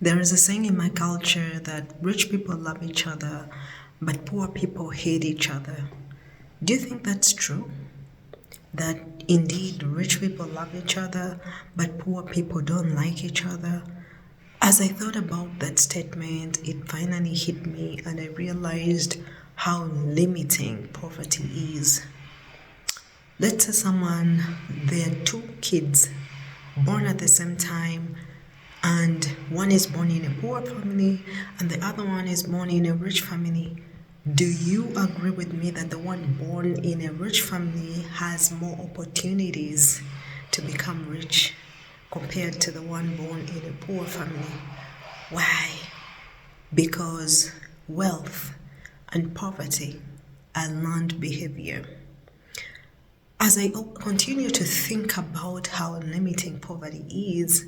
There is a saying in my culture that rich people love each other, but poor people hate each other. Do you think that's true? That indeed rich people love each other, but poor people don't like each other? As I thought about that statement, it finally hit me and I realized how limiting poverty is. Let's say there are two kids born at the same time, and one is born in a poor family and the other one is born in a rich family. Do you agree with me that the one born in a rich family has more opportunities to become rich compared to the one born in a poor family? Why? Because wealth and poverty are learned behavior. As I continue to think about how limiting poverty is,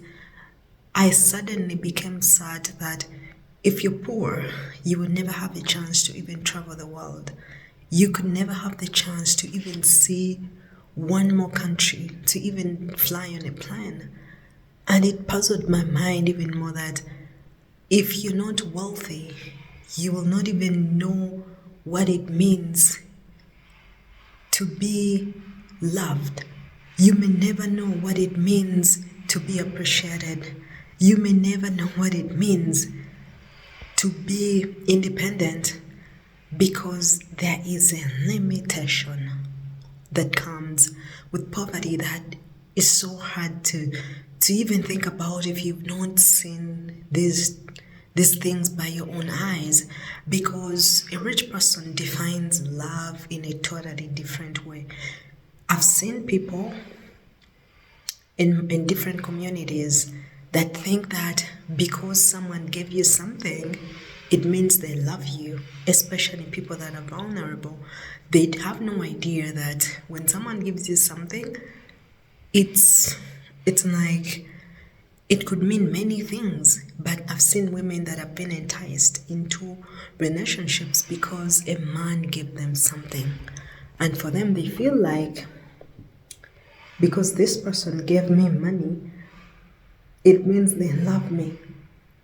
I suddenly became sad that if you're poor, you would never have a chance to even travel the world. You could never have the chance to even see one more country, to even fly on a plane. And it puzzled my mind even more that if you're not wealthy, you will not even know what it means to be loved. You may never know what it means to be appreciated. You may never know what it means to be independent because there is a limitation that comes with poverty that is so hard to even think about if you've not seen these things by your own eyes, because a rich person defines love in a totally different way. I've seen people in different communities that think that because someone gave you something, it means they love you, especially people that are vulnerable. They have no idea that when someone gives you something, it's like it could mean many things. But I've seen women that have been enticed into relationships because a man gave them something. And for them, they feel like because this person gave me money, it means they love me.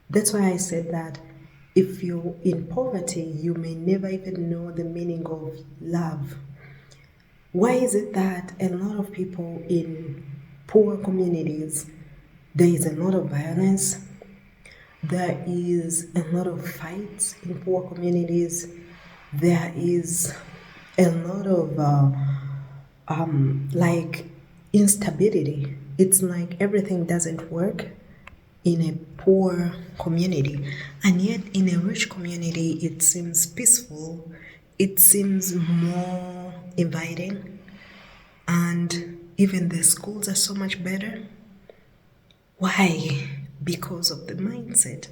That's why I said that if you're in poverty, you may never even know the meaning of love. Why is it that a lot of people in poor communities, there is a lot of violence, there is a lot of fights in poor communities, there is a lot of like instability. It's like everything doesn't work in a poor community, and yet in a rich community it seems peaceful, it seems more inviting, and even the schools are so much better. Why? Because of the mindset.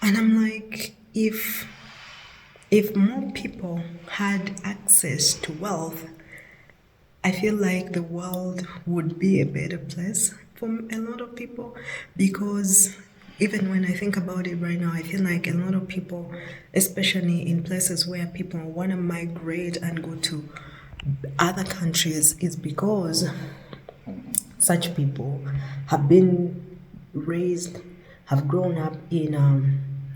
And I'm like, if more people had access to wealth, I feel like the world would be a better place for a lot of people, because even when I think about it right now, I feel like a lot of people, especially in places where people want to migrate and go to other countries, is because such people have been raised, have grown up in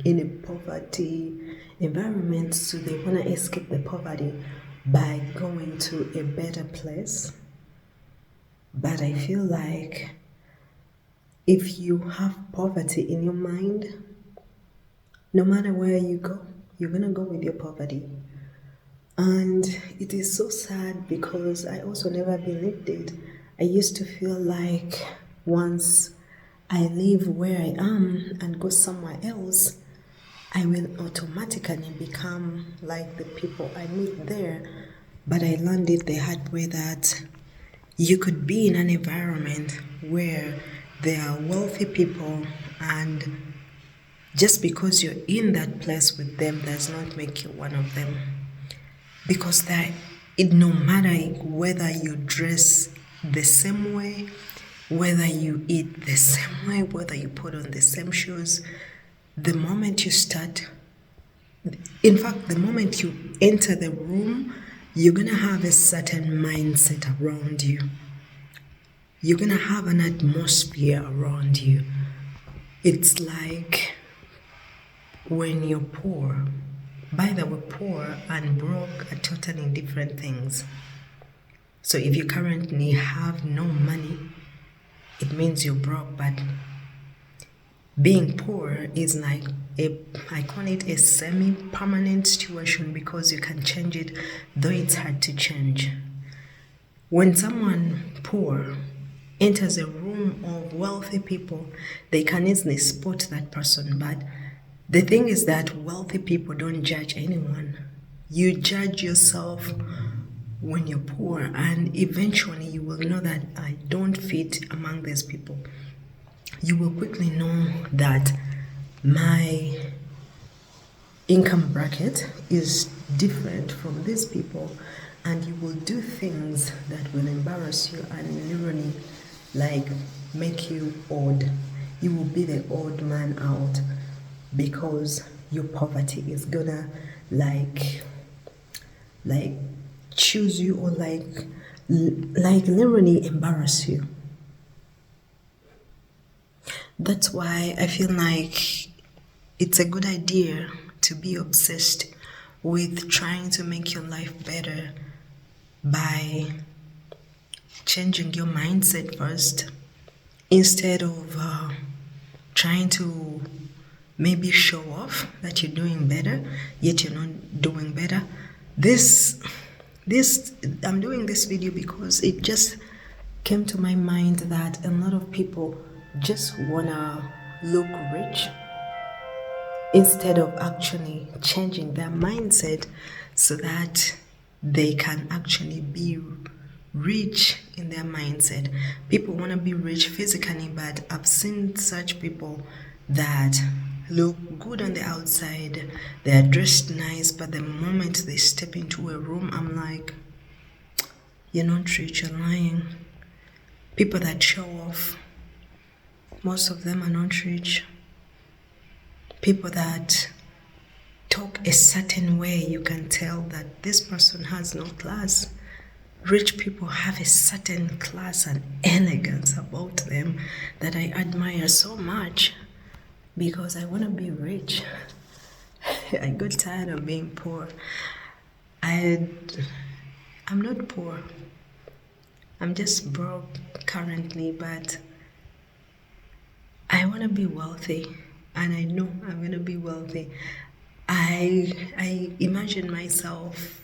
a poverty environment, so they want to escape the poverty by going to a better place. But I feel like if you have poverty in your mind, no matter where you go, you're gonna go with your poverty. And it is so sad because I also never believed it. I used to feel like once I leave where I am and go somewhere else, I will automatically become like the people I meet there. But I learned it the hard way that you could be in an environment where there are wealthy people, and just because you're in that place with them does not make you one of them. Because no matter whether you dress the same way, whether you eat the same way, whether you put on the same shoes, the moment you enter the room, you're going to have a certain mindset around you. You're going to have an atmosphere around you. It's like when you're poor. By the way, poor and broke are totally different things. So if you currently have no money, it means you're broke, but being poor is like I call it a semi-permanent situation because you can change it, though it's hard to change. When someone poor enters a room of wealthy people, they can easily spot that person. But the thing is that wealthy people don't judge anyone. You judge yourself when you're poor, and eventually you will know that I don't fit among these people. You will quickly know that my income bracket is different from these people, and you will do things that will embarrass you and literally like make you odd. You will be the odd man out because your poverty is gonna like choose you or like literally embarrass you. That's why I feel like it's a good idea to be obsessed with trying to make your life better by changing your mindset first, instead of trying to maybe show off that you're doing better, yet you're not doing better. I'm doing this video because it just came to my mind that a lot of people just wanna look rich instead of actually changing their mindset so that they can actually be rich in their mindset. People want to be rich physically, but I've seen such people that look good on the outside, they're dressed nice, but the moment they step into a room, I'm like, you're not rich, you're lying. People that show off, most of them are not rich. People that talk a certain way, you can tell that this person has no class. Rich people have a certain class and elegance about them that I admire so much because I want to be rich. I got tired of being poor. I'm not poor. I'm just broke currently, but I want to be wealthy, and I know I'm going to be wealthy. I imagine myself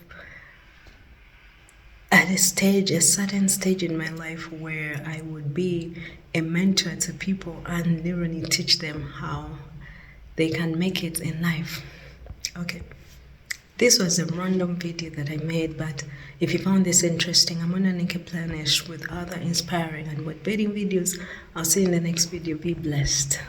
at a certain stage in my life where I would be a mentor to people and literally teach them how they can make it in life. Okay. This was a random video that I made, but if you found this interesting, I'm gonna link a playlist with other inspiring and motivating videos. I'll see you in the next video. Be blessed.